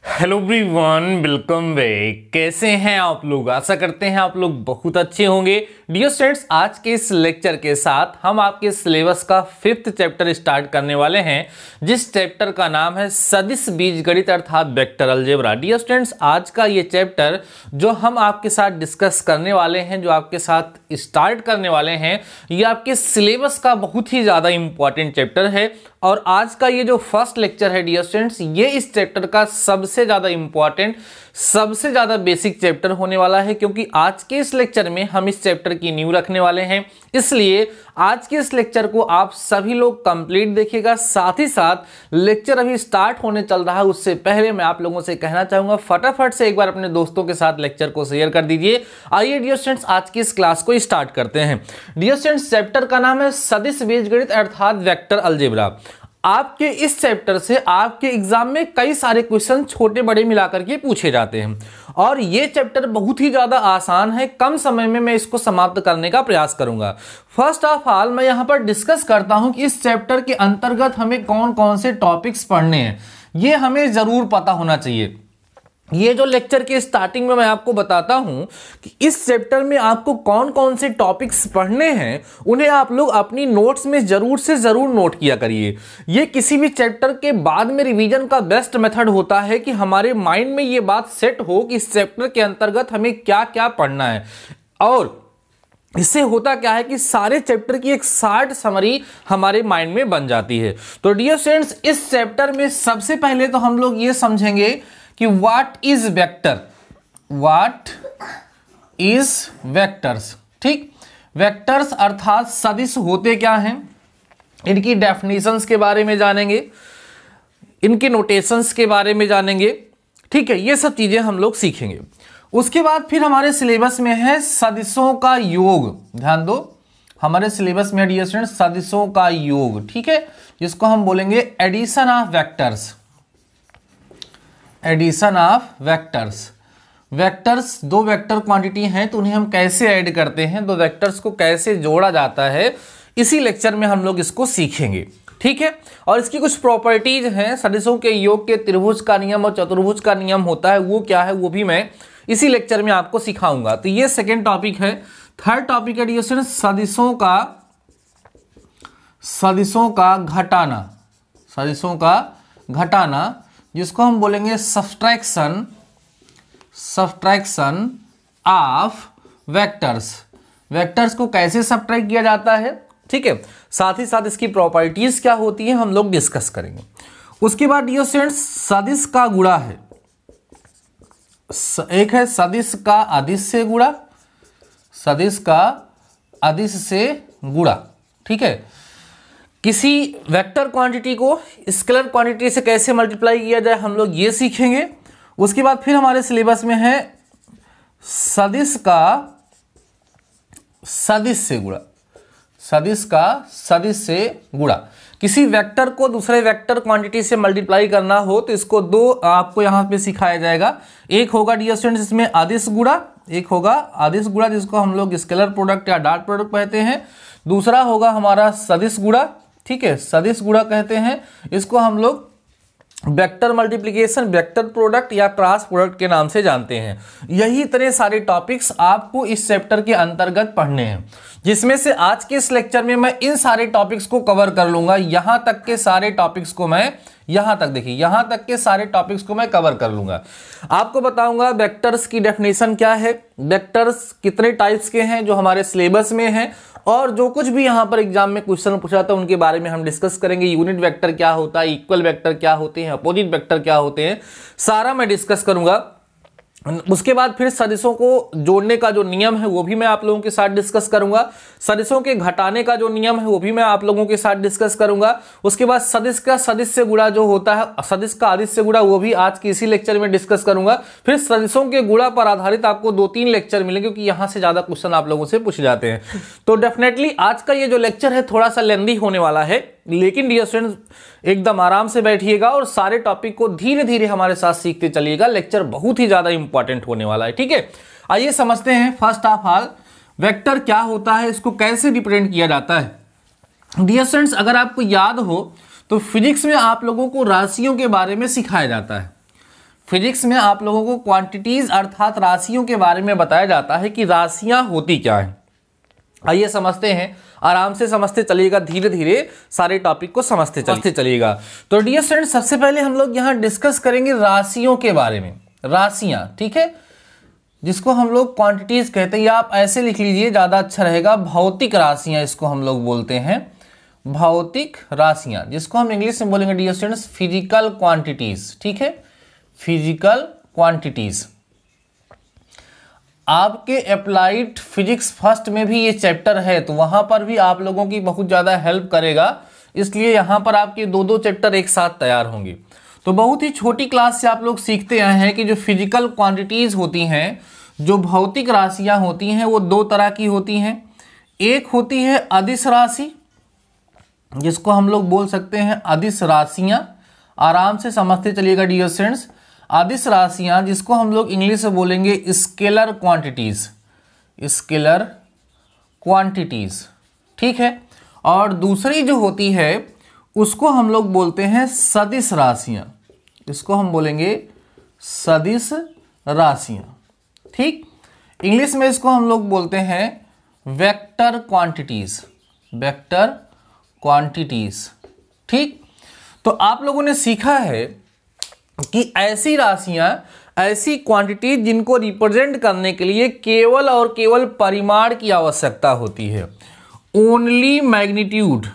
Hello everyone, welcome back. कैसे हैं आप लोग? आशा करते हैं आप लोग बहुत अच्छे होंगे। डियर स्टूडेंट्स, आज के इस लेक्चर के साथ हम आपके सिलेबस का 5th चैप्टर स्टार्ट करने वाले हैं, जिस चैप्टर का नाम है सदिश बीजगणित अर्थात वेक्टर अलजेब्रा। डियर स्टूडेंट्स, आज का ये चैप्टर जो हम आपके साथ डिस्कस करने वाले हैं, जो आपके साथ स्टार्ट करने वाले हैं, ये आपके सिलेबस का बहुत ही ज़्यादा इंपॉर्टेंट चैप्टर है। और आज का ये जो फर्स्ट लेक्चर है डियर स्टूडेंट्स, ये इस चैप्टर का सबसे ज़्यादा इंपॉर्टेंट, सबसे ज़्यादा बेसिक चैप्टर होने वाला है, क्योंकि आज के इस लेक्चर में हम इस चैप्टर की नींव रखने वाले हैं। इसलिए आज के इस लेक्चर को आप सभी लोग कंप्लीट देखिएगा। साथ ही साथ लेक्चर अभी स्टार्ट होने चल रहा है, उससे पहले मैं आप लोगों से कहना चाहूँगा फटाफट से एक बार अपने दोस्तों के साथ लेक्चर को शेयर कर दीजिए। आइए डियर स्टूडेंट्स, आज की इस क्लास को स्टार्ट करते हैं। डियर स्टूडेंट्स, चैप्टर का नाम है सदिश बीजगणित अर्थात वेक्टर अलजेब्रा। आपके इस चैप्टर से आपके एग्जाम में कई सारे क्वेश्चन छोटे बड़े मिलाकर के पूछे जाते हैं, और ये चैप्टर बहुत ही ज़्यादा आसान है। कम समय में मैं इसको समाप्त करने का प्रयास करूंगा। फर्स्ट ऑफ ऑल मैं यहाँ पर डिस्कस करता हूं कि इस चैप्टर के अंतर्गत हमें कौन कौन से टॉपिक्स पढ़ने हैं, ये हमें ज़रूर पता होना चाहिए। ये जो लेक्चर के स्टार्टिंग में मैं आपको बताता हूं कि इस चैप्टर में आपको कौन कौन से टॉपिक्स पढ़ने हैं, उन्हें आप लोग अपनी नोट्स में जरूर से जरूर नोट किया करिए। ये किसी भी चैप्टर के बाद में रिवीजन का बेस्ट मेथड होता है कि हमारे माइंड में ये बात सेट हो कि इस चैप्टर के अंतर्गत हमें क्या क्या पढ़ना है। और इससे होता क्या है कि सारे चैप्टर की एक शॉर्ट समरी हमारे माइंड में बन जाती है। तो डियर स्टूडेंट्स, इस चैप्टर में सबसे पहले तो हम लोग ये समझेंगे कि what is vector, what is vectors. ठीक, वेक्टर्स अर्थात सदिश होते क्या हैं, इनकी डेफिनेशंस के बारे में जानेंगे, इनके नोटेशंस के बारे में जानेंगे। ठीक है, ये सब चीजें हम लोग सीखेंगे। उसके बाद फिर हमारे सिलेबस में है सदिशों का योग। ध्यान दो, हमारे सिलेबस में डियर स्टूडेंट्स सदिशों का योग, ठीक है, जिसको हम बोलेंगे addition of vectors. Addition of vectors. Vectors, दो वेक्टर क्वांटिटी हैं तो उन्हें हम कैसे ऐड करते हैं, दो वेक्टर्स को कैसे जोड़ा जाता है, इसी लेक्चर में हम लोग इसको सीखेंगे। ठीक है, और इसकी कुछ प्रॉपर्टीज हैं। सदिशों के योग के त्रिभुज का नियम और चतुर्भुज का नियम होता है, वो क्या है वो भी मैं इसी लेक्चर में आपको सिखाऊंगा। तो ये सेकेंड टॉपिक है। थर्ड टॉपिक है डियर स्टूडेंट्स सदिशों का घटाना, सदिशों का घटाना, जिसको हम बोलेंगे सब्ट्रैक्शन ऑफ वेक्टर्स। वेक्टर्स को कैसे सब्ट्रैक्ट किया जाता है, ठीक है, साथ ही साथ इसकी प्रॉपर्टीज क्या होती है हम लोग डिस्कस करेंगे। उसके बाद डियर स्टूडेंट्स सदिश का गुणा है। एक है सदिश का अदिश से गुणा, सदिश का अदिश से गुणा। ठीक है, किसी वेक्टर क्वांटिटी को स्केलर क्वांटिटी से कैसे मल्टीप्लाई किया जाए हम लोग ये सीखेंगे। उसके बाद फिर हमारे सिलेबस में है सदिश का सदिश से गुणा, सदिश का सदिश से गुणा। किसी वेक्टर को दूसरे वेक्टर क्वांटिटी से मल्टीप्लाई करना हो तो इसको दो आपको यहाँ पे सिखाया जाएगा। एक होगा डियर स्टूडेंट्स इसमें अदिश गुणा, एक होगा अदिश गुणा जिसको हम लोग स्केलर प्रोडक्ट या डॉट प्रोडक्ट कहते हैं। दूसरा होगा हमारा सदिश गुणा, ठीक है, सदिश गुणा कहते हैं इसको हम लोग वेक्टर मल्टीप्लिकेशन, वेक्टर प्रोडक्ट या क्रॉस प्रोडक्ट के नाम से जानते हैं। यही इतने सारे टॉपिक्स आपको इस चैप्टर के अंतर्गत पढ़ने हैं, जिसमें से आज के इस लेक्चर में मैं इन सारे टॉपिक्स को कवर कर लूंगा। यहां तक के सारे टॉपिक्स को मैं देखिए यहां तक के सारे टॉपिक्स को मैं कवर कर लूंगा। आपको बताऊंगा वेक्टर्स की डेफिनेशन क्या है, वेक्टर्स कितने टाइप्स के हैं जो हमारे सिलेबस में है, और जो कुछ भी यहाँ पर एग्जाम में क्वेश्चन पूछा था उनके बारे में हम डिस्कस करेंगे। यूनिट वेक्टर क्या होता है, इक्वल वेक्टर क्या होते हैं, अपोजिट वेक्टर क्या होते हैं, सारा मैं डिस्कस करूंगा। उसके बाद फिर सदिशों को जोड़ने का जो नियम है वो भी मैं आप लोगों के साथ डिस्कस करूंगा। सदिशों के घटाने का जो नियम है वो भी मैं आप लोगों के साथ डिस्कस करूंगा। उसके बाद सदिश का सदिश से गुणा जो होता है, सदिश का अदिश से गुणा, वो भी आज के इसी लेक्चर में डिस्कस करूंगा। फिर सदिशों के गुणा पर आधारित आपको 2-3 लेक्चर मिलेंगे, क्योंकि यहां से ज्यादा क्वेश्चन आप लोगों से पूछे जाते हैं। तो डेफिनेटली आज का ये जो लेक्चर है थोड़ा सा लेंथी होने वाला है, लेकिन डियर स्टूडेंट्स एकदम आराम से बैठिएगा और सारे टॉपिक को धीरे धीरे हमारे साथ सीखते चलिएगा। लेक्चर बहुत ही ज्यादा इंपॉर्टेंट होने वाला है। ठीक है, आइए समझते हैं फर्स्ट ऑफ ऑल वेक्टर क्या होता है, इसको कैसे रिप्रेजेंट किया जाता है। डियर स्टूडेंट्स, अगर आपको याद हो तो फिजिक्स में आप लोगों को राशियों के बारे में सिखाया जाता है। फिजिक्स में आप लोगों को क्वांटिटीज अर्थात राशियों के बारे में बताया जाता है कि राशियां होती क्या है। आइए समझते हैं, आराम से समझते चलिएगा, धीरे धीरे सारे टॉपिक को समझते चलिएगा। तो डियर स्टूडेंट, सबसे पहले हम लोग यहाँ डिस्कस करेंगे राशियों के बारे में। राशियां, ठीक है, जिसको हम लोग क्वांटिटीज कहते हैं, या आप ऐसे लिख लीजिए ज़्यादा अच्छा रहेगा, भौतिक राशियां इसको हम लोग बोलते हैं। भौतिक राशियां, जिसको हम इंग्लिश में बोलेंगे डियर स्टूडेंट्स फिजिकल क्वांटिटीज, ठीक है, फिजिकल क्वांटिटीज। आपके अप्लाइड फिजिक्स फर्स्ट में भी ये चैप्टर है, तो वहां पर भी आप लोगों की बहुत ज़्यादा हेल्प करेगा, इसलिए यहाँ पर आपके दो चैप्टर एक साथ तैयार होंगे। तो बहुत ही छोटी क्लास से आप लोग सीखते आए हैं कि जो फिजिकल क्वांटिटीज होती हैं, जो भौतिक राशियां होती हैं, वो दो तरह की होती हैं। एक होती है अदिश राशि, जिसको हम लोग बोल सकते हैं अदिश राशियां। आराम से समझते चलिएगा डियर स्टूडेंट्स, अदिश राशियां जिसको हम लोग इंग्लिश में बोलेंगे स्केलर क्वांटिटीज, स्केलर क्वांटिटीज, ठीक है। और दूसरी जो होती है उसको हम लोग बोलते हैं सदिश राशियां, इसको हम बोलेंगे सदिश राशियां, ठीक। इंग्लिश में इसको हम लोग बोलते हैं वेक्टर क्वांटिटीज, वेक्टर क्वांटिटीज, ठीक। तो आप लोगों ने सीखा है कि ऐसी राशियां, ऐसी क्वांटिटी जिनको रिप्रेजेंट करने के लिए केवल और केवल परिमाण की आवश्यकता होती है। Only magnitude,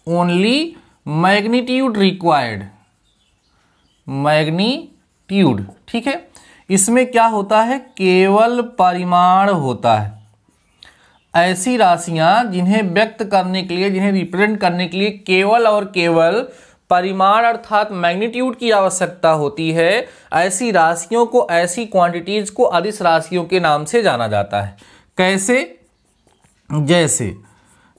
only magnitude required, magnitude, ठीक है। इसमें क्या होता है, केवल परिमाण होता है। ऐसी राशियां जिन्हें व्यक्त करने के लिए, जिन्हें रिप्रेजेंट करने के लिए केवल और केवल परिमाण अर्थात मैग्नीट्यूड की आवश्यकता होती है, ऐसी राशियों को, ऐसी क्वांटिटीज को अदिश राशियों के नाम से जाना जाता है। कैसे?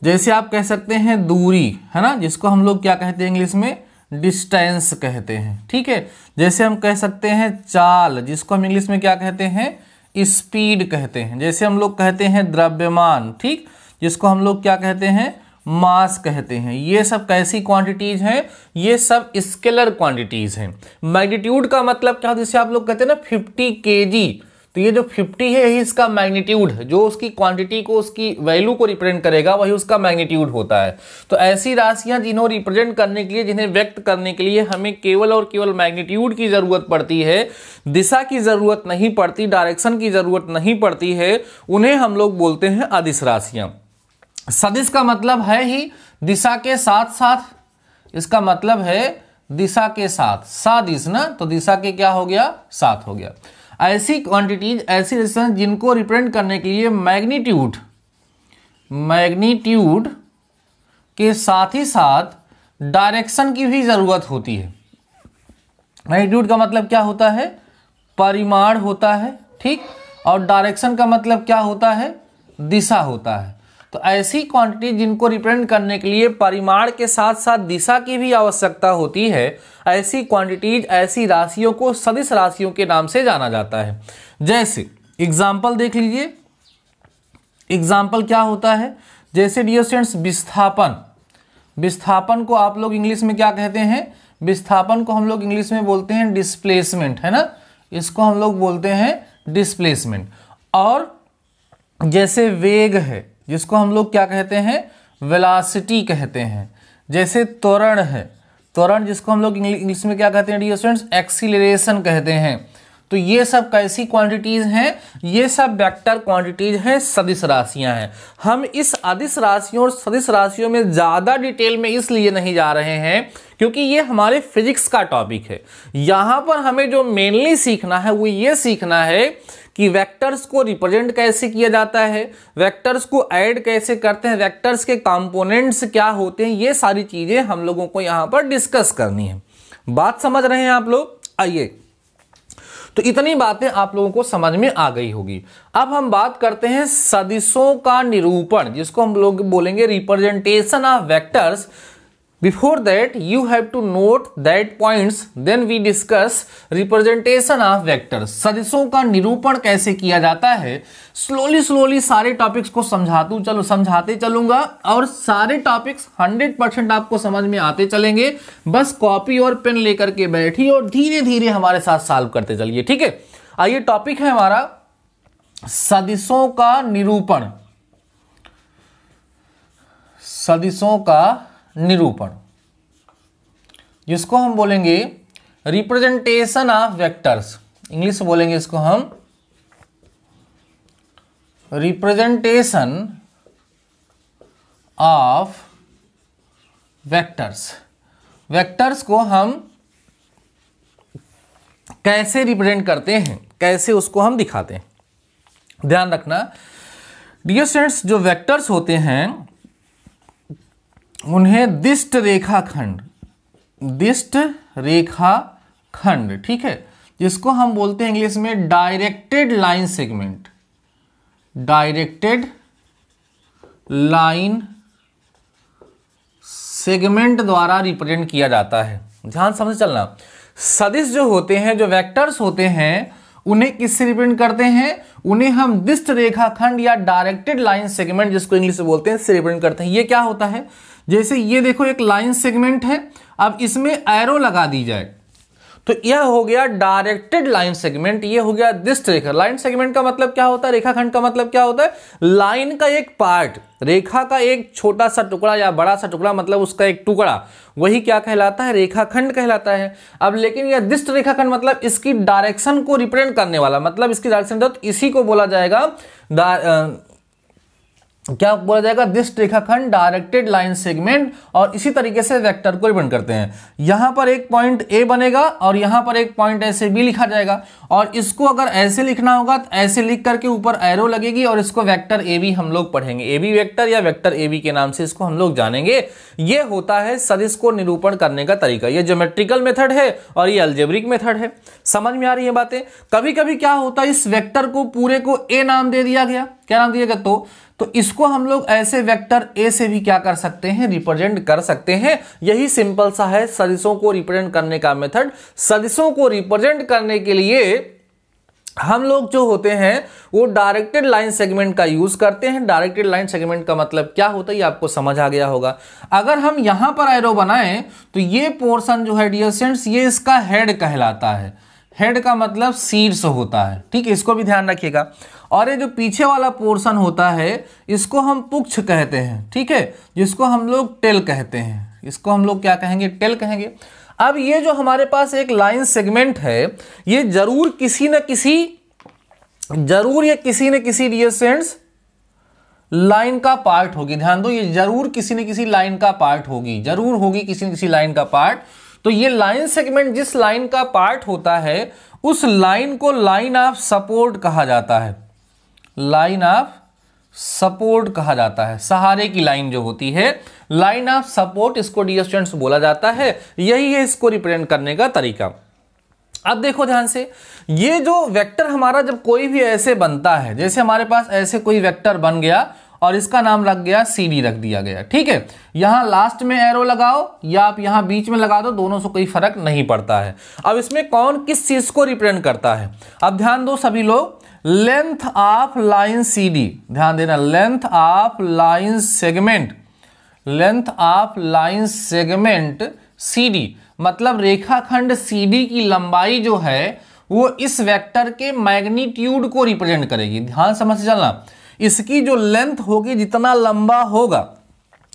जैसे आप कह सकते हैं दूरी, है ना, जिसको हम लोग क्या कहते हैं इंग्लिश में, डिस्टेंस कहते हैं, ठीक है। जैसे हम कह सकते हैं चाल, जिसको हम इंग्लिश में क्या कहते हैं, स्पीड कहते हैं। जैसे हम लोग कहते हैं द्रव्यमान, ठीक, जिसको हम लोग क्या कहते हैं, मास कहते हैं। ये सब कैसी क्वांटिटीज हैं, ये सब स्केलर क्वांटिटीज हैं। मैग्नीट्यूड का मतलब क्या, जैसे आप लोग कहते हैं ना 50 kg, तो ये जो 50 है यही इसका मैग्नीट्यूड है, जो उसकी क्वांटिटी को, उसकी वैल्यू को रिप्रेजेंट करेगा, वही उसका मैग्नीट्यूड होता है। तो ऐसी राशियां जिन्हें रिप्रेजेंट करने के लिए, जिन्हें व्यक्त करने के लिए हमें केवल और केवल मैग्नीट्यूड की जरूरत पड़ती है, दिशा की जरूरत नहीं पड़ती, डायरेक्शन की जरूरत नहीं पड़ती है, उन्हें हम लोग बोलते हैं अदिश राशियां। सदिश का मतलब है ही दिशा के साथ साथ, इसका मतलब है दिशा के साथ, सादिश ना, तो दिशा के क्या हो गया, साथ हो गया। ऐसी क्वांटिटीज, ऐसी रेजिस्टेंस जिनको रिप्रेजेंट करने के लिए मैग्नीट्यूड के साथ ही साथ डायरेक्शन की भी जरूरत होती है। मैग्नीट्यूड का मतलब क्या होता है, परिमाण होता है, ठीक, और डायरेक्शन का मतलब क्या होता है, दिशा होता है। तो ऐसी क्वांटिटी जिनको रिप्रेजेंट करने के लिए परिमाण के साथ साथ दिशा की भी आवश्यकता होती है, ऐसी क्वांटिटीज, ऐसी राशियों को सदिश राशियों के नाम से जाना जाता है। जैसे एग्जाम्पल देख लीजिए, एग्जाम्पल क्या होता है, जैसे डियर स्टूडेंट्स विस्थापन, विस्थापन को आप लोग इंग्लिश में क्या कहते हैं, विस्थापन को हम लोग इंग्लिश में बोलते हैं डिस्प्लेसमेंट, है ना, इसको हम लोग बोलते हैं डिस्प्लेसमेंट। और जैसे वेग है, जिसको हम लोग क्या कहते हैं, वेलोसिटी कहते हैं। जैसे त्वरण है, त्वरण जिसको हम लोग इंग्लिश में क्या कहते हैं डियर स्टूडेंट्स, एक्सीलरेशन कहते हैं। तो ये सब कैसी क्वांटिटीज हैं, ये सब वेक्टर क्वांटिटीज हैं, सदिश राशियां हैं। हम इस अदिश राशियों और सदिश राशियों में ज़्यादा डिटेल में इसलिए नहीं जा रहे हैं क्योंकि ये हमारे फिजिक्स का टॉपिक है। यहाँ पर हमें जो मेनली सीखना है वो ये सीखना है कि वेक्टर्स को रिप्रेजेंट कैसे किया जाता है, वेक्टर्स को ऐड कैसे करते हैं, वेक्टर्स के कंपोनेंट्स क्या होते हैं, ये सारी चीज़ें हम लोगों को यहाँ पर डिस्कस करनी है। बात समझ रहे हैं आप लोग? आइए, तो इतनी बातें आप लोगों को समझ में आ गई होगी। अब हम बात करते हैं सदिशों का निरूपण, जिसको हम लोग बोलेंगे representation of vectors Before that, you have to note that points. Then we discuss representation of vectors. सदिशों का निरूपण कैसे किया जाता है। स्लोली सारे टॉपिक्स को समझाते चलूंगा और सारे टॉपिक्स 100% आपको समझ में आते चलेंगे। बस कॉपी और पेन लेकर के बैठिए और धीरे धीरे हमारे साथ सॉल्व करते चलिए, ठीक है। आइए, टॉपिक है हमारा सदिशों का निरूपण। सदिशों का निरूपण, जिसको हम बोलेंगे रिप्रेजेंटेशन ऑफ वेक्टर्स। इंग्लिश में बोलेंगे इसको हम रिप्रेजेंटेशन ऑफ वेक्टर्स। वेक्टर्स को हम कैसे रिप्रेजेंट करते हैं, कैसे उसको हम दिखाते हैं, ध्यान रखना डियर स्टूडेंट्स। जो वेक्टर्स होते हैं उन्हें दिष्ट रेखाखंड, दिष्ट रेखाखंड, ठीक है, जिसको हम बोलते हैं इंग्लिश में directed line segment, directed line segment द्वारा रिप्रेजेंट किया जाता है। ध्यान समझ चलना, सदिश जो होते हैं, जो वेक्टर्स होते हैं, उन्हें किससे रिप्रेजेंट करते हैं? उन्हें हम दिष्ट रेखाखंड या डायरेक्टेड लाइन सेगमेंट, जिसको इंग्लिश में बोलते हैं, से रिप्रेजेंट करते हैं। ये क्या होता है? जैसे ये देखो एक लाइन सेगमेंट है, अब इसमें एरो लगा दी जाए तो यह हो गया डायरेक्टेड लाइन सेगमेंट, ये हो गया दिष्ट रेखा। लाइन सेगमेंट का मतलब क्या होता है? रेखाखंड का मतलब क्या होता है? लाइन का एक पार्ट, रेखा का एक छोटा सा टुकड़ा या बड़ा सा टुकड़ा, मतलब उसका एक टुकड़ा, वही क्या कहलाता है? रेखाखंड कहलाता है। अब लेकिन यह दिष्ट रेखाखंड मतलब इसकी डायरेक्शन को रिप्रेजेंट करने वाला, मतलब इसकी डायरेक्शन, तो इसी को बोला जाएगा क्या बोला जाएगा? दिष्ट रेखाखंड, डायरेक्टेड लाइन सेगमेंट। और इसी तरीके से वेक्टर को रिप्रेजेंट करते हैं। यहां पर एक पॉइंट ए बनेगा और यहां पर एक पॉइंट ऐसे बी लिखा जाएगा, और इसको अगर ऐसे लिखना होगा तो ऐसे लिख करके ऊपर एरो लगेगी और इसको वेक्टर ए बी हम लोग पढ़ेंगे। ए बी वेक्टर या वेक्टर ए बी के नाम से इसको हम लोग जानेंगे। ये होता है सदिश को निरूपण करने का तरीका। ये ज्योमेट्रिकल मेथड है और ये अलजेब्रिक मेथड है। समझ में आ रही है बातें? कभी कभी क्या होता है, इस वेक्टर को पूरे को ए नाम दे दिया गया। क्या नाम दिया गया? तो इसको हम लोग ऐसे वेक्टर ए से भी क्या कर सकते हैं? रिप्रेजेंट कर सकते हैं। यही सिंपल सा है सदिशों को रिप्रेजेंट करने का मेथड। सदिशों को रिप्रेजेंट करने के लिए हम लोग जो होते हैं वो डायरेक्टेड लाइन सेगमेंट का यूज करते हैं। डायरेक्टेड लाइन सेगमेंट का मतलब क्या होता है ये आपको समझ आ गया होगा। अगर हम यहां पर एरो बनाएं तो ये पोर्शन जो है डियर स्टूडेंट्स, ये इसका हेड कहलाता है। हेड का मतलब शीर्ष होता है, ठीक है, इसको भी ध्यान रखिएगा। और ये जो पीछे वाला पोर्शन होता है इसको हम पुच्छ कहते हैं, ठीक है, जिसको हम लोग टेल कहते हैं। इसको हम लोग क्या कहेंगे? टेल कहेंगे। अब ये जो हमारे पास एक लाइन सेगमेंट है, ये जरूर किसी न किसी डियर स्टूडेंट्स लाइन का पार्ट होगी। ध्यान दो, ये जरूर किसी न किसी लाइन का पार्ट होगी, जरूर होगी किसी न किसी लाइन का पार्ट। तो ये लाइन सेगमेंट जिस लाइन का पार्ट होता है उस लाइन को लाइन ऑफ सपोर्ट कहा जाता है। लाइन ऑफ सपोर्ट कहा जाता है। सहारे की लाइन जो होती है, लाइन ऑफ सपोर्ट, इसको डियर स्टूडेंट्स बोला जाता है। यही है इसको रिप्रेजेंट करने का तरीका। अब देखो ध्यान से, ये जो वेक्टर हमारा जब कोई भी ऐसे बनता है, जैसे हमारे पास ऐसे कोई वेक्टर बन गया और इसका नाम लग गया CD, रख दिया गया, ठीक है। यहां लास्ट में एरो लगाओ या आप यहां बीच में लगा दो, दोनों से कोई फर्क नहीं पड़ता है। अब इसमें कौन किस चीज को रिप्रेजेंट करता है? अब ध्यान दो सभी लोग, लेंथ ऑफ लाइन CD, ध्यान देना, length of line segment, length of line segment CD मतलब रेखाखंड CD की लंबाई जो है वो इस वेक्टर के मैग्नीट्यूड को रिप्रेजेंट करेगी। ध्यान समझ चलना, इसकी जो लेंथ होगी, जितना लंबा होगा,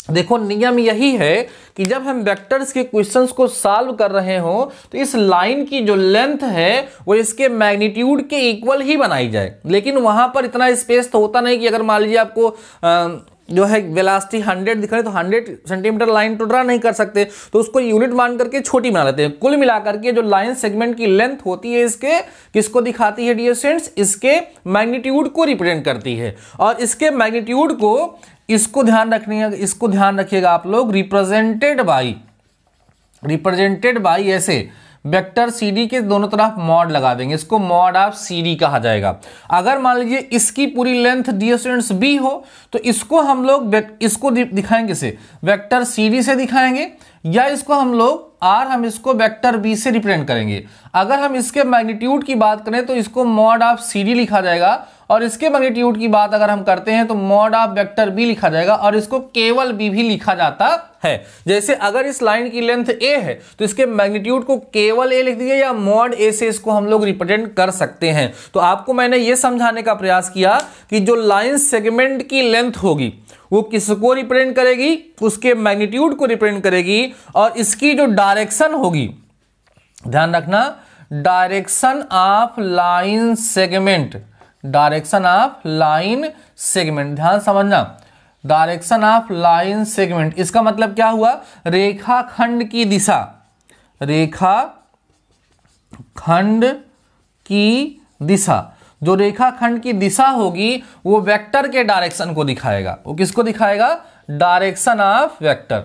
देखो नियम यही है कि जब हम वेक्टर्स के क्वेश्चंस को सॉल्व कर रहे हो तो इस लाइन की जो लेंथ है वो इसके मैग्नीट्यूड के इक्वल ही बनाई जाए। लेकिन वहां पर इतना स्पेस तो होता नहीं कि अगर मान लीजिए आपको जो है वेलोसिटी 100 दिख रही है तो 100 सेंटीमीटर लाइन तो ड्रा नहीं कर सकते, तो उसको यूनिट मान करके छोटी बना लेते हैं। कुल मिलाकर के जो लाइन सेगमेंट की लेंथ होती है इसके किसको दिखाती है डियर स्टूडेंट्स? इसके मैग्नीट्यूड को रिप्रेजेंट करती है। और इसके मैग्नीट्यूड को इसको ध्यान रखिएगा आप लोग, रिप्रेजेंटेड बाई ऐसे वेक्टर CD के दोनों तरफ मॉड लगा देंगे, इसको मॉड ऑफ CD कहा जाएगा। अगर मान लीजिए इसकी पूरी लेंथ डियर स्टूडेंट्स B हो तो इसको हम लोग इसको दिखाएंगे से वेक्टर CD से दिखाएंगे, या इसको हम लोग हम इसको वेक्टर बी से रिप्रेजेंट करेंगे। अगर हम इसके मैग्नीट्यूड की बात करें तो इसको मॉड ऑफ सी डी लिखा जाएगा, और इसके मैग्नीट्यूड की बात अगर हम करते हैं तो मॉड ऑफ वेक्टर बी लिखा जाएगा, और इसको केवल बी भी लिखा जाता है। जैसे अगर इस लाइन की लेंथ ए है तो इसके मैग्नीट्यूड को केवल ए लिख दीजिए, या मॉड ए से इसको हम लोग रिप्रेजेंट कर सकते हैं। तो आपको मैंने ये समझाने का प्रयास किया कि जो लाइन सेगमेंट की लेंथ होगी वो किसको रिप्रेजेंट करेगी, उसके मैग्नीट्यूड को रिप्रेजेंट करेगी, और इसकी जो डायरेक्शन होगी, ध्यान रखना, direction of line segment, direction of line segment, ध्यान समझना, डायरेक्शन ऑफ लाइन सेगमेंट, इसका मतलब क्या हुआ, रेखाखंड की दिशा, रेखाखंड की दिशा, जो रेखाखंड की दिशा होगी वो वेक्टर के डायरेक्शन को दिखाएगा। वो किसको दिखाएगा, direction of vector,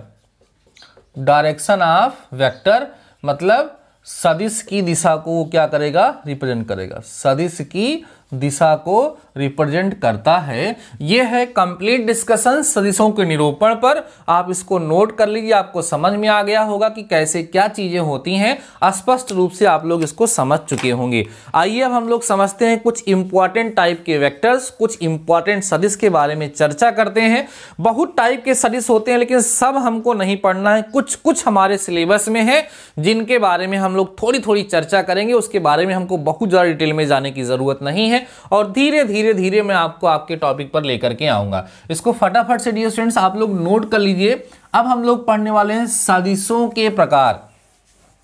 direction of vector मतलब सदिश की दिशा को वो क्या करेगा, रिप्रेजेंट करेगा, सदिश की दिशा को रिप्रेजेंट करता है। यह है कंप्लीट डिस्कशन सदिशों के निरूपण पर। आप इसको नोट कर लीजिए, आपको समझ में आ गया होगा कि कैसे क्या चीजें होती हैं, स्पष्ट रूप से आप लोग इसको समझ चुके होंगे। आइए अब हम लोग समझते हैं कुछ इंपॉर्टेंट टाइप के वेक्टर्स, कुछ इंपॉर्टेंट सदिश के बारे में चर्चा करते हैं। बहुत टाइप के सदिश होते हैं लेकिन सब हमको नहीं पढ़ना है, कुछ कुछ हमारे सिलेबस में है जिनके बारे में हम लोग थोड़ी थोड़ी चर्चा करेंगे। उसके बारे में हमको बहुत ज्यादा डिटेल में जाने की जरूरत नहीं है, और धीरे धीरे धीरे मैं आपको आपके टॉपिक पर लेकर के आऊंगा। इसको फटाफट से डियर स्टूडेंट्स आप लोग नोट कर लीजिए। अब हम लोग पढ़ने वाले हैं सदिशों के प्रकार,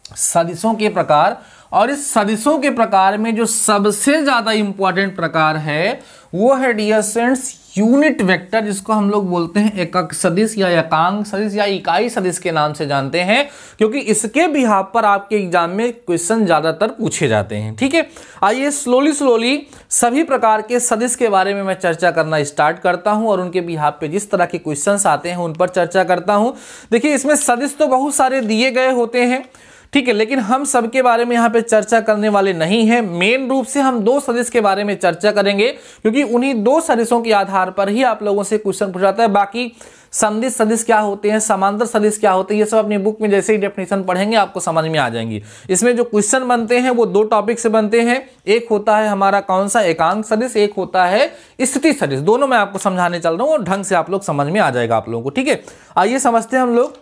सदिशों के प्रकार, और इस सदिशों के प्रकार में जो सबसे ज्यादा इंपॉर्टेंट प्रकार है वो है डियर स्टूडेंट्स यूनिट वेक्टर, जिसको हम लोग बोलते हैं एकक सदिश या एकांक सदिश या इकाई सदिश के नाम से जानते हैं, क्योंकि इसके बिहाफ पर आपके एग्जाम में क्वेश्चन ज्यादातर पूछे जाते हैं। ठीक है, आइए स्लोली सभी प्रकार के सदिश के बारे में मैं चर्चा करना स्टार्ट करता हूं, और उनके बिहाफ पे जिस तरह के क्वेश्चंस आते हैं उन पर चर्चा करता हूं। देखिए, इसमें सदिश तो बहुत सारे दिए गए होते हैं, ठीक है, लेकिन हम सबके बारे में यहाँ पे चर्चा करने वाले नहीं हैं। मेन रूप से हम दो सदिश के बारे में चर्चा करेंगे, क्योंकि उन्हीं दो सदिशों के आधार पर ही आप लोगों से क्वेश्चन पूछा जाता है। बाकी संदिश सदिश क्या होते हैं, समांतर सदिश क्या होते हैं, ये सब अपनी बुक में जैसे ही डेफिनेशन पढ़ेंगे आपको समझ में आ जाएंगी। इसमें जो क्वेश्चन बनते हैं वो दो टॉपिक से बनते हैं, एक होता है हमारा कौन सा, एकांक सदिश, एक होता है स्थिति सदिश। दोनों मैं आपको समझाने चल रहा हूँ और ढंग से आप लोग समझ में आ जाएगा आप लोगों को। ठीक है, आइए समझते हैं हम लोग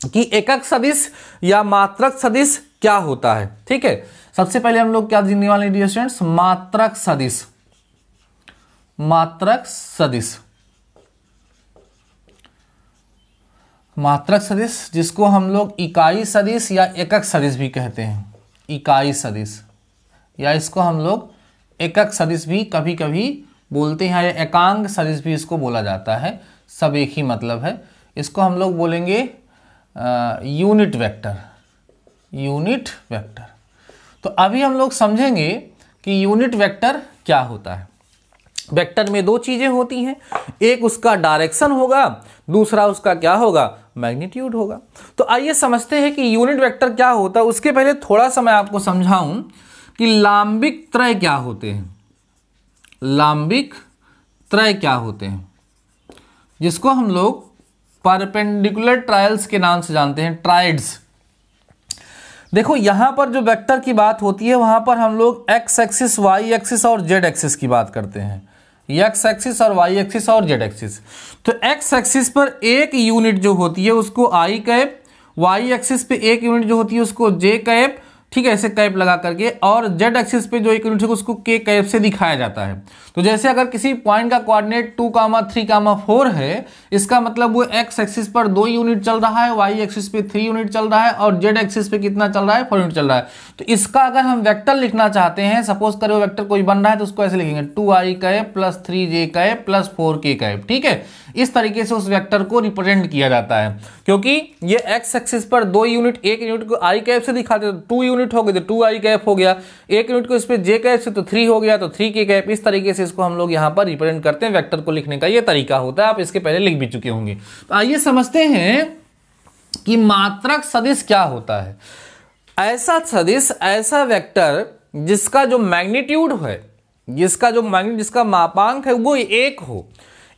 कि एकक सदिश या मात्रक सदिश क्या होता है। ठीक है, सबसे पहले हम लोग क्या जानने वाले डियर स्टूडेंट्स, मात्रक सदिश, मात्रक सदिश, मात्रक सदिश जिसको हम लोग इकाई सदिश या एकक सदिश भी कहते हैं, इकाई सदिश, या इसको हम लोग एकक सदिश भी कभी कभी बोलते हैं, या एकांक सदिश भी इसको बोला जाता है, सब एक ही मतलब है। इसको हम लोग बोलेंगे यूनिट वेक्टर, यूनिट वेक्टर। तो अभी हम लोग समझेंगे कि यूनिट वेक्टर क्या होता है। वेक्टर में दो चीजें होती हैं, एक उसका डायरेक्शन होगा, दूसरा उसका क्या होगा, मैग्नीट्यूड होगा। तो आइए समझते हैं कि यूनिट वेक्टर क्या होता है। उसके पहले थोड़ा सा मैं आपको समझाऊं कि लांबिक त्रय क्या होते हैं, लांबिक त्रय क्या होते हैं, जिसको हम लोग परपेंडिकुलर ट्रायल्स के नाम से जानते हैं, ट्राइड्स। देखो यहां पर जो वेक्टर की बात होती है वहां पर हम लोग एक्स एक्सिस, वाई एक्सिस और जेड एक्सिस की बात करते हैं, एक्स एक्सिस और वाई एक्सिस और जेड एक्सिस। तो एक्स एक्सिस पर एक यूनिट जो होती है उसको आई कैप, वाई एक्सिस पे एक यूनिट जो होती है उसको जे कैप, ठीक है, ऐसे कैप लगा करके, और जेड एक्सिस पे जो एक यूनिट है उसको के कैप से दिखाया जाता है। तो जैसे अगर किसी पॉइंट का कोऑर्डिनेट 2, 3, 4 है, इसका मतलब वो एक्स एक्सिस पर 2 यूनिट चल रहा है, वाई एक्सिस पे 3 यूनिट चल रहा है, और जेड एक्सिस पे कितना चल रहा है, 4 यूनिट चल रहा है। तो इसका अगर हम वेक्टर लिखना चाहते हैं, सपोज करो वेक्टर कोई बन रहा है, तो उसको ऐसे लिखेंगे 2i cap plus 3j cap plus 4k cap. ठीक है, इस तरीके से उस वेक्टर को रिप्रेजेंट किया जाता है, क्योंकि ये एक्स एक्सिस पर 2 यूनिट, एक यूनिट को आई कैप से दिखाते तो 2 यूनिट हो गए तो 2i कैप हो गया, एक यूनिट को इस पे जे कैप से तो 3 हो गया तो 3k कैप। इस तरीके से इसको हम लोग यहाँ पर रिप्रेजेंट करते हैं। वेक्टर को लिखने का ये तरीका होता है, आप इसके पहले लिख भी चुके होंगे। तो आइए समझते हैं कि मात्रक सदिश क्या होता है। ऐसा सदिश, ऐसा वेक्टर जिसका जो मैग्नीट्यूड है, जिसका मापांक है वो 1 हो,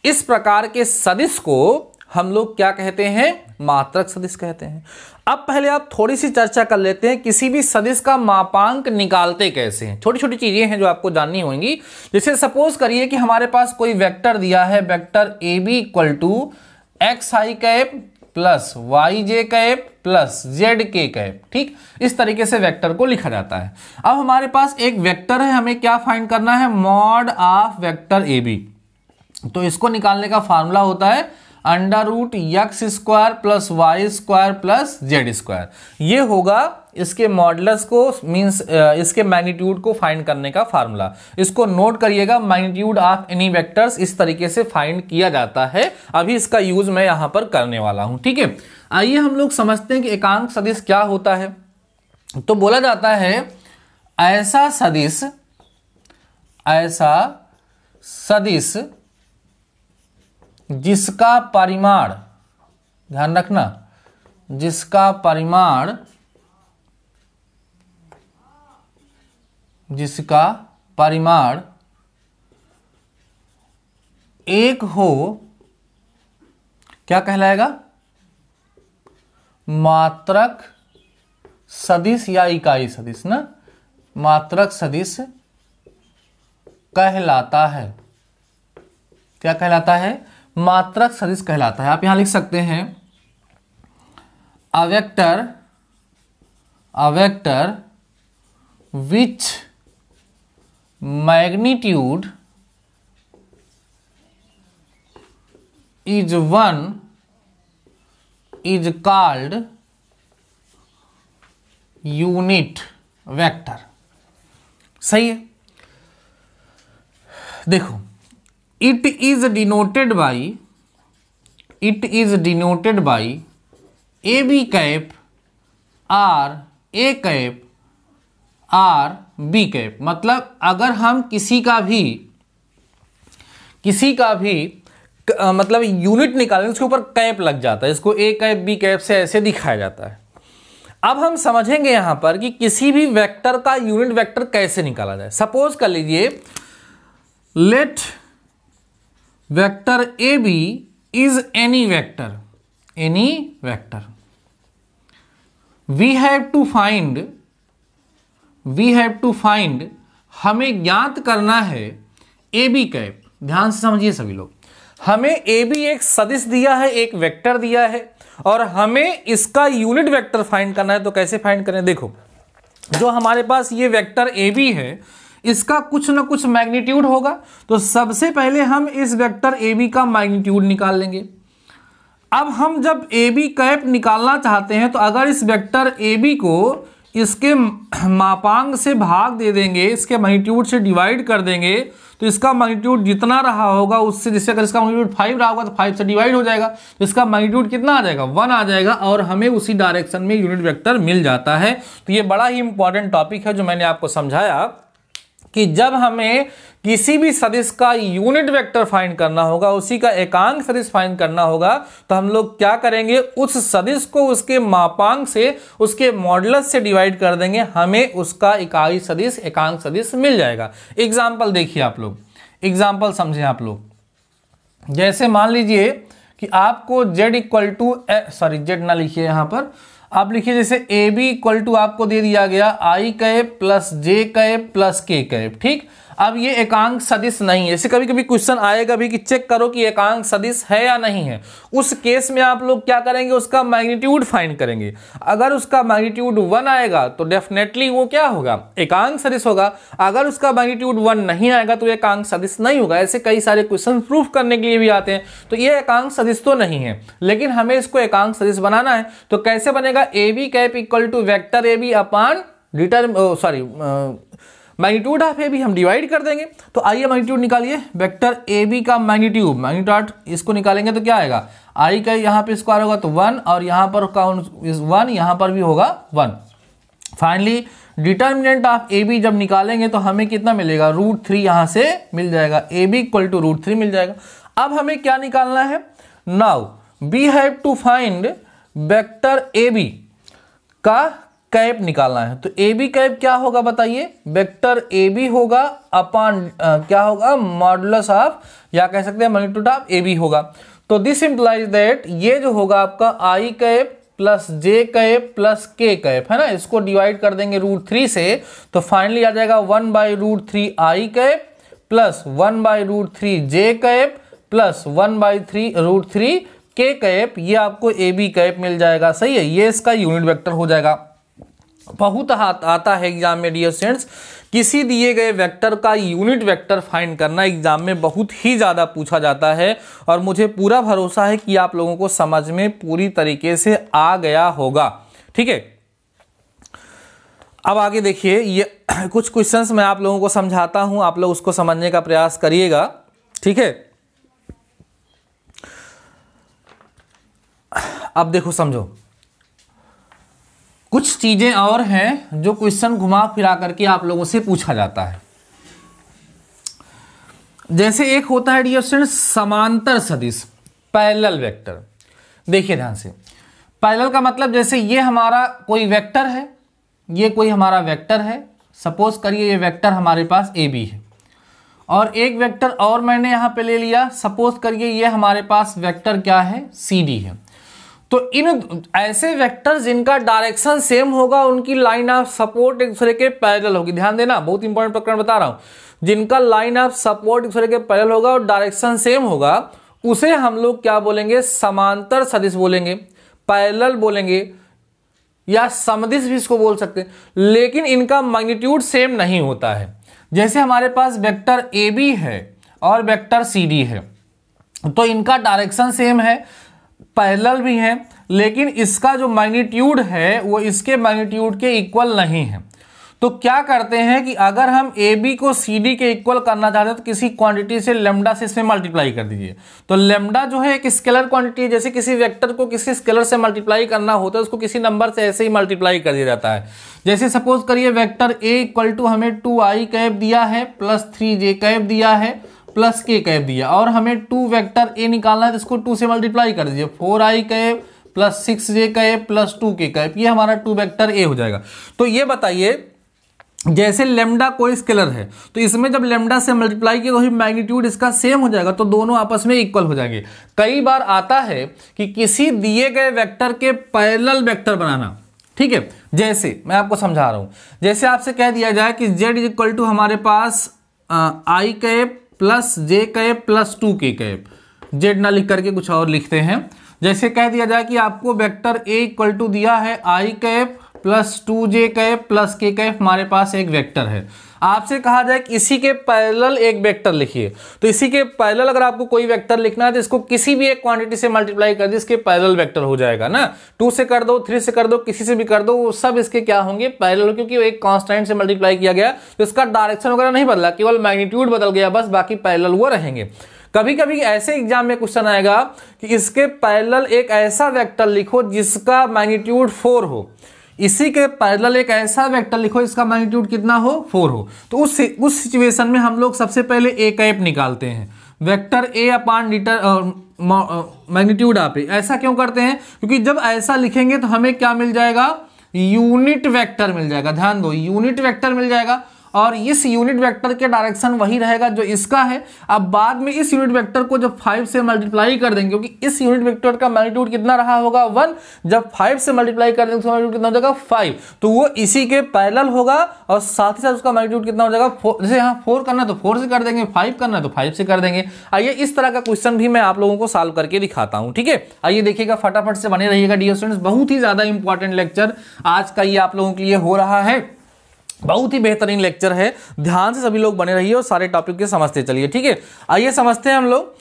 इस प्रकार के सदिश को हम लोग क्या कहते हैं, मात्रक सदिश कहते हैं। अब पहले आप थोड़ी सी चर्चा कर लेते हैं किसी भी सदिश का मापांक निकालते कैसे हैं। छोटी छोटी चीजें हैं जो आपको जाननी होंगी। जैसे सपोज करिए कि हमारे पास कोई वेक्टर दिया है, vector A B equal to x i cap plus y j cap plus z k cap. ठीक, इस तरीके से वेक्टर को लिखा जाता है। अब हमारे पास एक वेक्टर है, हमें क्या फाइंड करना है, mod of vector A B. तो इसको निकालने का फार्मूला होता है under root x square plus y square plus z square. ये होगा इसके मॉडुलस को, मींस इसके मैग्नीट्यूड को फाइंड करने का फार्मूला। इसको नोट करिएगा, मैग्नीट्यूड ऑफ एनी वेक्टर्स इस तरीके से फाइंड किया जाता है। अभी इसका यूज मैं यहां पर करने वाला हूं। ठीक है, आइए हम लोग समझते हैं कि एकांक सदिश क्या होता है। तो बोला जाता है ऐसा सदिश जिसका परिमाण, ध्यान रखना, जिसका परिमाण एक हो, क्या कहलाएगा, मात्रक सदिश या इकाई सदिश ना, मात्रक सदिश कहलाता है। क्या कहलाता है, मात्रक सदिश कहलाता है। आप यहां लिख सकते हैं a vector which magnitude is one is called unit vector. सही है। देखो, it is denoted by AB cap और A कैप और B कैप। मतलब अगर हम किसी का भी मतलब यूनिट निकालें, उसके ऊपर कैप लग जाता है, इसको A कैप B कैप से ऐसे दिखाया जाता है। अब हम समझेंगे यहां पर कि किसी भी वेक्टर का यूनिट वेक्टर कैसे निकाला जाए। सपोज कर लीजिए, let vector A B is any vector, we have to find, हमें ज्ञात करना है ए बी कैप। ध्यान से समझिए सभी लोग, हमें ए बी एक सदिश दिया है, एक वेक्टर दिया है, और हमें इसका यूनिट वेक्टर फाइंड करना है। तो कैसे फाइंड करें, देखो, जो हमारे पास ये वेक्टर ए बी है, इसका कुछ ना कुछ मैग्नीट्यूड होगा। तो सबसे पहले हम इस वेक्टर ए बी का मैग्नीट्यूड निकाल लेंगे। अब हम जब ए बी कैप निकालना चाहते हैं, तो अगर इस वेक्टर ए बी को इसके मापांक से भाग दे देंगे, इसके मैग्नीट्यूड से डिवाइड कर देंगे, तो इसका मैग्नीट्यूड जितना रहा होगा उससे, जैसे अगर इसका मैग्नीट्यूड 5 रहा होगा तो 5 से डिवाइड हो जाएगा, तो इसका मैग्नीट्यूड कितना आ जाएगा, 1 आ जाएगा, और हमें उसी डायरेक्शन में यूनिट वेक्टर मिल जाता है। तो ये बड़ा ही इंपॉर्टेंट टॉपिक है जो मैंने आपको समझाया कि जब हमें किसी भी सदिश का यूनिट वेक्टर फाइंड करना होगा, उसी का एकांक सदिश फाइंड करना होगा, तो हम लोग क्या करेंगे, उस सदिश को उसके मापांक से, उसके मॉडुलस से डिवाइड कर देंगे, हमें उसका इकाई सदिश, एकांक सदिश मिल जाएगा। एग्जाम्पल देखिए आप लोग, एग्जाम्पल समझें आप लोग। जैसे मान लीजिए कि आपको z equal to, sorry z ना लिखिए यहां पर, आप लिखिए जैसे ए बी इक्वल टू आपको दे दिया गया आई cap plus J cap plus के कैप। ठीक, अब ये एकांक सदिश नहीं है। जैसे कभी कभी क्वेश्चन आएगा भी कि चेक करो कि एकांक सदिश है या नहीं है, उस केस में आप लोग क्या करेंगे, उसका मैग्नीट्यूड फाइंड करेंगे। अगर उसका मैग्नीट्यूड 1 आएगा तो डेफिनेटली वो क्या होगा, एकांक सदिश होगा। अगर उसका मैग्नीट्यूड 1 नहीं आएगा तो एकांक सदिश नहीं होगा। ऐसे कई सारे क्वेश्चन प्रूफ करने के लिए भी आते हैं। तो ये एकांक सदिश तो नहीं है, लेकिन हमें इसको एकांक सदिश बनाना है। तो कैसे बनेगा, A B cap equal to vector A B upon magnitude of A B हम डिवाइड कर देंगे। तो आइए मैग्नीट्यूड निकालिए, वेक्टर ए बी का मैग्नीट्यूड इसको निकालेंगे तो क्या आएगा, आई का यहाँ पे स्क्वायर होगा तो 1, और यहाँ पर काउंट 1, यहाँ पर भी होगा 1। Finally determinant of A B जब निकालेंगे तो हमें कितना मिलेगा, √3 यहाँ से मिल जाएगा, ए बी इक्वल टू √3 मिल जाएगा। अब हमें क्या निकालना है, now we have to find vector A B का कैप निकालना है। तो ए बी कैप क्या होगा बताइए, वेक्टर ए बी होगा अपॉन क्या होगा, मॉडुलस ऑफ, या कह सकते हैं मैग्नीट्यूड ऑफ ए बी होगा। तो दिस इंप्लाइज दैट ये जो होगा आपका आई cap plus J cap plus के कैप है ना, इसको डिवाइड कर देंगे √3 से, तो फाइनली आ जाएगा 1/√3 आई कैप प्लस 1/√3 जे कैप प्लस 1/√3 के कैप, ये आपको ए बी कैप मिल जाएगा। सही है, ये इसका यूनिट वेक्टर हो जाएगा। बहुत आता है एग्जाम में डियर स्टूडेंट्स, किसी दिए गए वेक्टर का यूनिट वेक्टर फाइंड करना एग्जाम में बहुत ही ज़्यादा पूछा जाता है, और मुझे पूरा भरोसा है कि आप लोगों को समझ में पूरी तरीके से आ गया होगा। ठीक है, अब आगे देखिए, ये कुछ क्वेश्चंस मैं आप लोगों को समझाता हूं, आप लोग उसको समझने का प्रयास करिएगा। ठीक है, अब देखो समझो, कुछ चीजें और हैं जो क्वेश्चन घुमा फिरा करके आप लोगों से पूछा जाता है। जैसे एक होता है डियर स्टूडेंट्स समांतर सदिश, पैरेलल वेक्टर। देखिए ध्यान से, पैरेलल का मतलब जैसे ये हमारा कोई वेक्टर है, ये कोई हमारा वेक्टर है, सपोज करिए ये वेक्टर हमारे पास ए बी है, और एक वेक्टर और मैंने यहां पे ले लिया, सपोज करिए ये हमारे पास वेक्टर क्या है, सी डी है। तो इन ऐसे वेक्टर जिनका डायरेक्शन सेम होगा, उनकी लाइन ऑफ सपोर्ट एक दूसरे के पैरेलल होगी। ध्यान देना, बहुत इंपॉर्टेंट प्रकरण बता रहा हूं। जिनका लाइन ऑफ सपोर्ट एक दूसरे के पैरेलल होगा और डायरेक्शन सेम होगा, उसे हम लोग क्या बोलेंगे, समांतर सदिश बोलेंगे, पैरेलल बोलेंगे, या समदिश भी इसको बोल सकते हैं। लेकिन इनका मैग्नीट्यूड सेम नहीं होता है। जैसे हमारे पास वेक्टर ए बी है और वेक्टर सी डी है, तो इनका डायरेक्शन सेम है, पैरेलल भी है, लेकिन इसका जो मैग्नीट्यूड है वो इसके मैग्नीट्यूड के इक्वल नहीं है। तो क्या करते हैं कि अगर हम ए बी को सी डी के इक्वल करना चाहते हैं, तो किसी क्वांटिटी से लेमडा से इसमें मल्टीप्लाई कर दीजिए। तो लेमडा जो है एक स्केलर क्वांटिटी है, जैसे किसी वेक्टर को किसी स्केलर से मल्टीप्लाई करना होता है, उसको किसी नंबर से ऐसे ही मल्टीप्लाई कर दिया जाता है। जैसे सपोज करिए वेक्टर ए इक्वल टू हमें 2 आई कैप दिया है प्लस 3 जे कैप दिया है प्लस के कैप दिया, और हमें 2 वेक्टर ए निकालना है, तो इसको 2 से मल्टीप्लाई कर दीजिए, 4 आई कैप प्लस 6 जे कैप प्लस 2 के कैप, ये हमारा 2 वेक्टर ए हो जाएगा। तो ये बताइए, जैसे लेमडा कोई स्केलर है, तो इसमें जब लेमडा से मल्टीप्लाई किया तो ही मैग्नीट्यूड इसका सेम हो जाएगा, तो दोनों आपस में इक्वल हो जाएंगे। कई बार आता है कि किसी दिए गए वेक्टर के पैरेलल वेक्टर बनाना। ठीक है, जैसे मैं आपको समझा रहा हूं, जैसे आपसे कह दिया जाए कि z इज इक्वल टू हमारे पास आई cap plus J cap plus 2 के कैप, z ना लिख करके कुछ और लिखते हैं। जैसे कह दिया जाए कि आपको वेक्टर a इक्वल टू दिया है आई कैप प्लस 2 जे कैप प्लस के कैप, हमारे पास एक वेक्टर है। आपसे कहा जाए कि इसी के पैरेलल एक वेक्टर लिखिए, तो इसी के पैरेलल अगर आपको कोई वेक्टर लिखना है तो इसको किसी भी एक क्वांटिटी से मल्टीप्लाई कर दो, इसके पैरेलल वेक्टर हो जाएगा ना। 2 से कर दो, 3 से कर दो, किसी से भी कर दो, वो सब इसके क्या होंगे, पैरेलल, क्योंकि वो एक कांस्टेंट से मल्टीप्लाई किया गया, तो इसका डायरेक्शन वगैरह नहीं बदला, केवल मैग्नीट्यूड बदल गया बस, बाकी पैरेलल वो रहेंगे। कभी कभी ऐसे एग्जाम में क्वेश्चन आएगा कि इसके पैरेलल एक ऐसा वेक्टर लिखो जिसका मैग्नीट्यूड 4 हो, इसी के पैरेलल एक ऐसा वेक्टर लिखो इसका मैग्नीट्यूड कितना हो, 4 हो। तो उस सिचुएशन में हम लोग सबसे पहले ए कैप निकालते हैं, वेक्टर ए अपान मैग्नीट्यूड आप ऐसा क्यों करते हैं, क्योंकि जब ऐसा लिखेंगे तो हमें क्या मिल जाएगा, यूनिट वेक्टर मिल जाएगा। ध्यान दो, यूनिट वेक्टर मिल जाएगा, और इस यूनिट वेक्टर के डायरेक्शन वही रहेगा जो इसका है। अब बाद में इस यूनिट वेक्टर को जब 5 से मल्टीप्लाई कर देंगे, क्योंकि इस यूनिट वेक्टर का मैग्नीट्यूड कितना रहा होगा 1, जब 5 से मल्टीप्लाई कर देंगे तो मैग्नीट्यूड कितना हो जाएगा 5, तो वो इसी के पैरेलल होगा, और साथ ही साथ उसका मैग्नीट्यूड कितना हो जाएगा 4। जैसे यहाँ 4 करना है तो 4 से कर देंगे, 5 करना है तो 5 से कर देंगे। आइए इस तरह का क्वेश्चन भी मैं आप लोगों को सॉल्व करके दिखाता हूँ। ठीक है, आइए देखिएगा, फटाफट से बने रहिएगा डियर स्टूडेंट्स, बहुत ही ज्यादा इंपॉर्टेंट लेक्चर आज का ये आप लोगों के लिए हो रहा है, बहुत ही बेहतरीन लेक्चर है, ध्यान से सभी लोग बने रहिए और सारे टॉपिक के समझते चलिए। ठीक है, आइए समझते हैं हम लोग।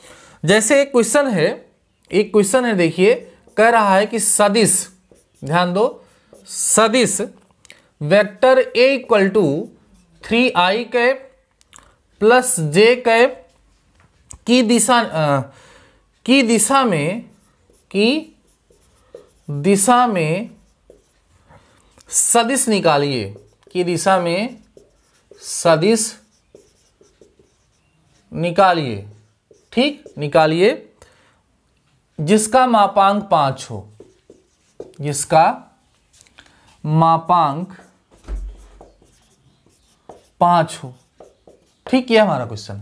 जैसे एक क्वेश्चन है, देखिए कह रहा है कि सदिश, ध्यान दो, सदिश vector A equal to 3 I cap plus J cap की दिशा में सदिश निकालिए, की दिशा में सदिश निकालिए। ठीक, निकालिए जिसका मापांक 5 हो, जिसका मापांक 5 हो। ठीक, ये हमारा क्वेश्चन,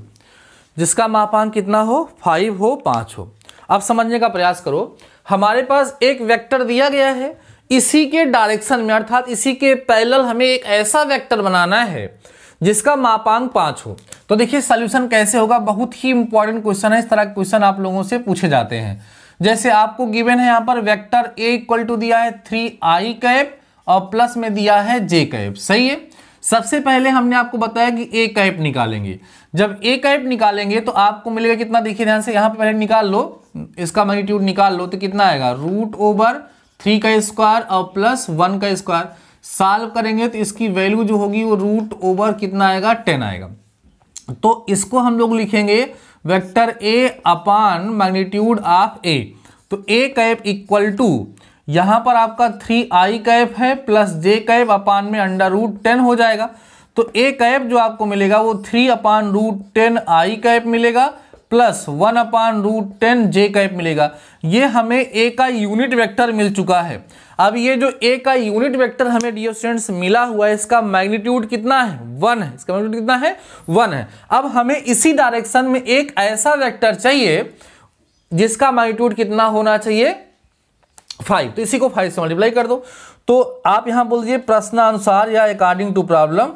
जिसका मापांक कितना हो, 5 हो, 5 हो। अब समझने का प्रयास करो, हमारे पास एक वेक्टर दिया गया है, इसी के डायरेक्शन में अर्थात इसी के पैरेलल हमें एक ऐसा वेक्टर बनाना है जिसका मापांक 5 हो। तो देखिए सॉल्यूशन कैसे होगा, बहुत ही इंपॉर्टेंट क्वेश्चन है। इस तरह के क्वेश्चन आप लोगों से पूछे जाते हैं। जैसे आपको गिवन है यहाँ पर वेक्टर ए इक्वल टू दिया है 3i कैप और प्लस में दिया है j कैप, सही है। सबसे पहले हमने आपको बताया कि ए कैप निकालेंगे। जब ए कैप निकालेंगे तो आपको मिलेगा कितना, देखिए ध्यान से, यहाँ पे पहले निकाल लो, इसका मैग्नीट्यूड निकाल लो तो कितना आएगा, √3 का स्क्वायर और प्लस 1 का स्क्वायर। सॉल्व करेंगे तो इसकी वैल्यू जो होगी वो √ कितना आएगा, 10 आएगा। तो इसको हम लोग लिखेंगे vector A upon magnitude of A. तो ए कैप इक्वल टू यहां पर आपका 3i कैप है प्लस j कैप अपान में √10 हो जाएगा। तो ए कैप जो आपको मिलेगा वो 3/√10i कैप मिलेगा प्लस 1/√10 j कैप मिलेगा। ये हमें ए का यूनिट वेक्टर मिल चुका है। अब ये जो ए का यूनिट वेक्टर हमें डियर स्टूडेंट्स मिला हुआ है, इसका मैग्नीट्यूड कितना है, 1 है। इसका मैग्नीट्यूड कितना है, 1 है। अब हमें इसी डायरेक्शन में एक ऐसा वेक्टर चाहिए जिसका मैग्नीट्यूड कितना होना चाहिए, 5। तो इसी को 5 से मल्टीप्लाई कर दो। तो आप यहां बोल दीजिए प्रश्नानुसार या अकॉर्डिंग टू प्रॉब्लम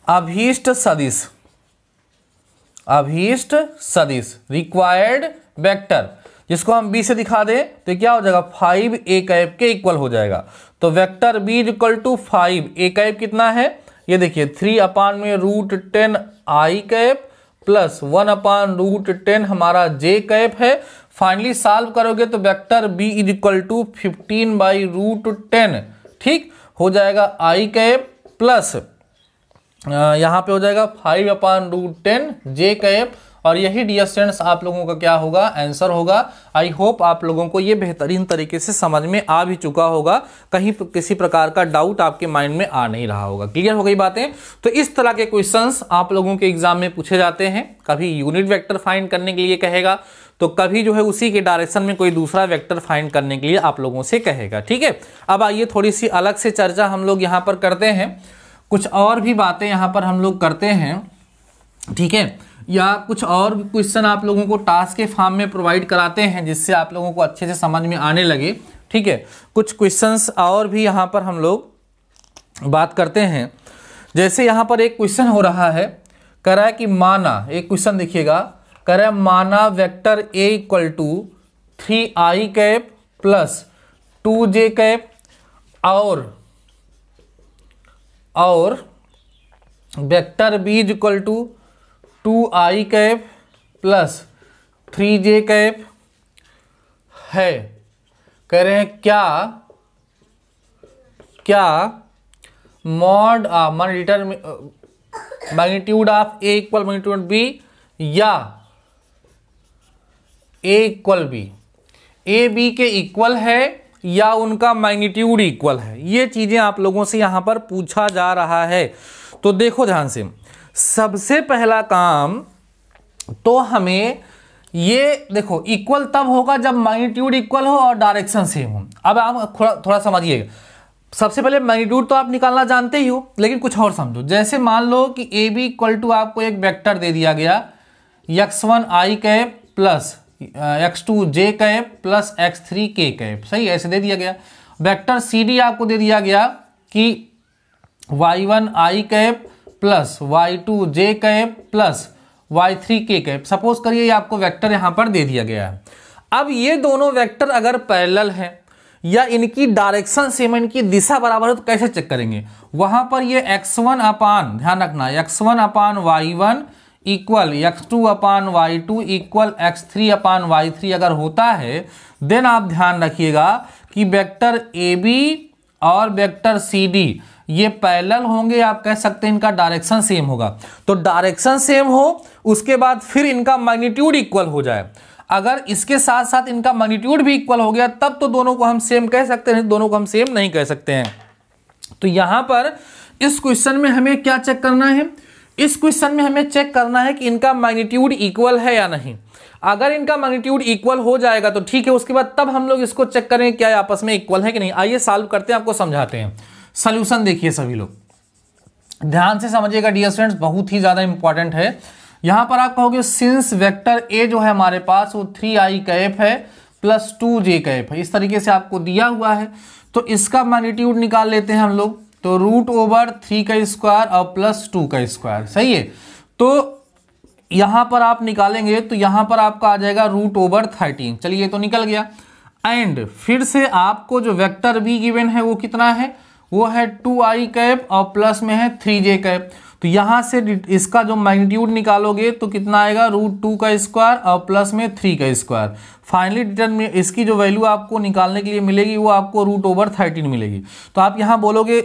अभीष्ट सदिश रिक्वायर्ड वेक्टर, जिसको हम बी से दिखा दें तो क्या हो जाएगा, 5 ए कैप के इक्वल हो जाएगा। तो vector B equal to 5 A cap कितना है, ये देखिए 3/√10i कैप प्लस 1/√10 हमारा j कैप है। फाइनली सॉल्व करोगे तो वेक्टर बी इक्वल टू 15/√10 ठीक हो जाएगा i कैप प्लस यहाँ पे हो जाएगा 5/√10 j कैप। और यही डियर स्टूडेंट्स आप लोगों का क्या होगा, आंसर होगा। आई होप आप लोगों को ये बेहतरीन तरीके से समझ में आ भी चुका होगा, कहीं किसी प्रकार का डाउट आपके माइंड में आ नहीं रहा होगा। क्लियर हो गई बातें। तो इस तरह के क्वेश्चंस आप लोगों के एग्जाम में पूछे जाते हैं। कभी यूनिट वेक्टर फाइंड करने के लिए कहेगा, तो कभी जो है उसी के डायरेक्शन में कोई दूसरा वेक्टर फाइंड करने के लिए आप लोगों से कहेगा। ठीक है, अब आइए थोड़ी सी अलग से चर्चा हम लोग यहाँ पर करते हैं। कुछ और भी बातें यहाँ पर हम लोग करते हैं, ठीक है, या कुछ और भी क्वेश्चन आप लोगों को टास्क के फॉर्म में प्रोवाइड कराते हैं जिससे आप लोगों को अच्छे से समझ में आने लगे। ठीक है, कुछ क्वेश्चंस और भी यहाँ पर हम लोग बात करते हैं। जैसे यहाँ पर एक क्वेश्चन हो रहा है, कह रहा है कि माना, एक क्वेश्चन देखिएगा, कह रहा है माना vector A equal to 3i cap plus 2j cap और vector B equal to 2i cap plus 3j cap है। कह रहे हैं क्या magnitude of A equal magnitude B या A equal B, A B के इक्वल है या उनका मैग्नीट्यूड इक्वल है। ये चीजें आप लोगों से यहां पर पूछा जा रहा है। तो देखो ध्यान से, सबसे पहला काम तो हमें ये देखो, इक्वल तब होगा जब मैग्नीट्यूड इक्वल हो और डायरेक्शन सेम हो। अब आप थोड़ा समझिएगा। सबसे पहले मैग्नीट्यूड तो आप निकालना जानते ही हो, लेकिन कुछ और समझो। जैसे मान लो कि ए बी इक्वल टू आपको एक वेक्टर दे दिया गया x1i cap plus x2j cap plus x3k cap, सही, ऐसे दे दिया गया। वेक्टर सी डी आपको दे दिया गया कि y1i cap plus y2j cap plus y3k cap. Suppose करिए आपको वेक्टर यहां पर दे दिया गया है। अब ये दोनों वेक्टर अगर पैरेलल हैं या इनकी डायरेक्शन सेम, इनकी दिशा बराबर है, तो कैसे चेक करेंगे। वहां पर ये x1 अपान, ध्यान रखना, x1 अपान y1 इक्वल x2 अपान y2 इक्वल x3 अपान y3 अगर होता है, देन आप ध्यान रखिएगा कि वेक्टर AB और वेक्टर CD ये पैरेलल होंगे। आप कह सकते हैं इनका डायरेक्शन सेम होगा। तो डायरेक्शन सेम हो, उसके बाद फिर इनका मैग्नीट्यूड इक्वल हो जाए। अगर इसके साथ साथ इनका मैग्नीट्यूड भी इक्वल हो गया, तब तो दोनों को हम सेम कह सकते हैं, दोनों को हम सेम नहीं कह सकते हैं। तो यहां पर इस क्वेश्चन में हमें क्या चेक करना है, इस क्वेश्चन में हमें चेक करना है कि इनका मैग्नीट्यूड इक्वल है या नहीं। अगर इनका मैग्नीट्यूड इक्वल हो जाएगा तो ठीक है, उसके बाद तब हम लोग इसको चेक करेंगे क्या आपस में इक्वल है कि नहीं। आइए सॉल्व करते हैं, आपको समझाते हैं। सॉल्यूशन देखिए सभी लोग ध्यान से समझिएगा डियर स्टूडेंट्स, बहुत ही ज्यादा इंपॉर्टेंट है। यहां पर आप कहोगे सिंस वेक्टर ए जो है हमारे पास वो 3i कैप है प्लस 2j कैप है, इस तरीके से आपको दिया हुआ है। तो इसका मैग्नीट्यूड निकाल लेते हैं हम लोग, तो √3 का स्क्वायर और प्लस 2 का स्क्वायर, सही है। तो यहां पर आप निकालेंगे तो यहां पर आपका आ जाएगा √13। चलिए ये तो निकल गया। एंड फिर से आपको जो वेक्टर बी गिवन है वो कितना है, वो है 2i कैप और प्लस में है 3j कैप। तो यहां से इसका जो मैग्नीट्यूड निकालोगे तो कितना आएगा, √2 का स्क्वायर और प्लस में 3 का स्क्वायर। फाइनली डिटरमिनेंट इसकी जो वैल्यू आपको निकालने के लिए मिलेगी वो आपको √13 मिलेगी। तो आप यहां बोलोगे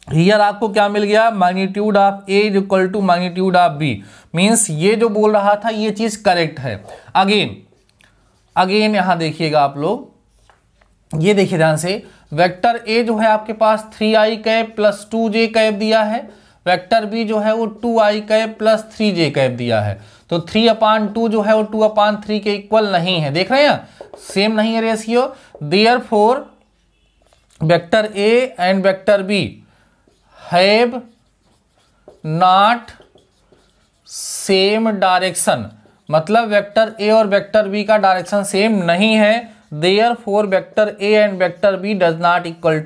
हियर आपको क्या मिल गया, magnitude of A is equal to magnitude of B. Means ये जो बोल रहा था ये चीज करेक्ट है। अगेन यहां देखिएगा आप लोग, ये देखिए ध्यान से, वेक्टर ए जो है आपके पास 3i cap plus 2j cap दिया है, वेक्टर बी जो है वो 2i cap plus 3j cap दिया है। तो 3/2 जो है वो 2/3 के इक्वल नहीं है, देख रहे हैं, सेम नहीं है ratio. Therefore vector A and vector B have not same direction, मतलब वेक्टर ए और वेक्टर बी का डायरेक्शन सेम नहीं है। Therefore vector A and vector B does not equal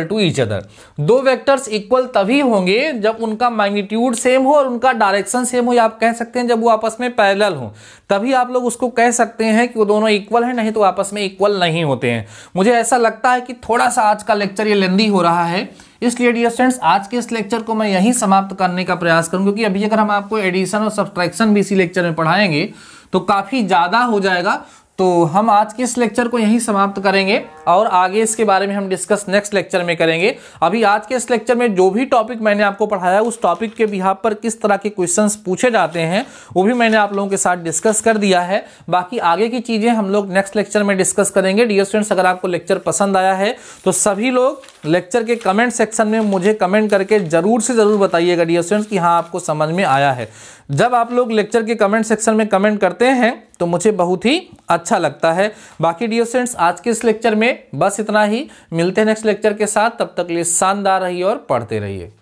to each other. दो वेक्टर्स इक्वल तभी होंगे जब उनका मैग्नीट्यूड सेम हो और उनका डायरेक्शन सेम हो, या आप कह सकते हैं जब वो आपस में पैरेलल हो, तभी आप लोग उसको कह सकते हैं कि वो दोनों इक्वल हैं, नहीं तो आपस में इक्वल नहीं होते हैं। मुझे ऐसा लगता है कि थोड़ा सा आज का लेक्चर ये लेंदी हो रहा है, इसलिए डियर स्टूडेंट्स आज के इस लेक्चर को मैं यहीं समाप्त करने का प्रयास करूं, क्योंकि अभी अगर हम आपको एडिशन और सब्ट्रैक्शन भी इसी लेक्चर में पढ़ाएंगे तो काफी ज्यादा हो जाएगा। तो हम आज के इस लेक्चर को यहीं समाप्त करेंगे और आगे इसके बारे में हम डिस्कस नेक्स्ट लेक्चर में करेंगे। अभी आज के इस लेक्चर में जो भी टॉपिक मैंने आपको पढ़ाया उस टॉपिक के बिहाफ पर किस तरह के क्वेश्चंस पूछे जाते हैं वो भी मैंने आप लोगों के साथ डिस्कस कर दिया है। बाकी आगे की चीजें हम लोग नेक्स्ट लेक्चर में डिस्कस करेंगे। डियर स्टूडेंट्स, अगर आपको लेक्चर पसंद आया है तो सभी लोग लेक्चर के कमेंट सेक्शन में मुझे कमेंट करके जरूर से जरूर बताइएगा डियर स्टूडेंट्स कि हाँ आपको समझ में आया है। जब आप लोग लेक्चर के कमेंट सेक्शन में कमेंट करते हैं तो मुझे बहुत ही अच्छा लगता है। बाकी डियर स्टूडेंट्स आज के इस लेक्चर में बस इतना ही, मिलते हैं नेक्स्ट लेक्चर के साथ, तब तक के लिए शानदार रहिए और पढ़ते रहिए।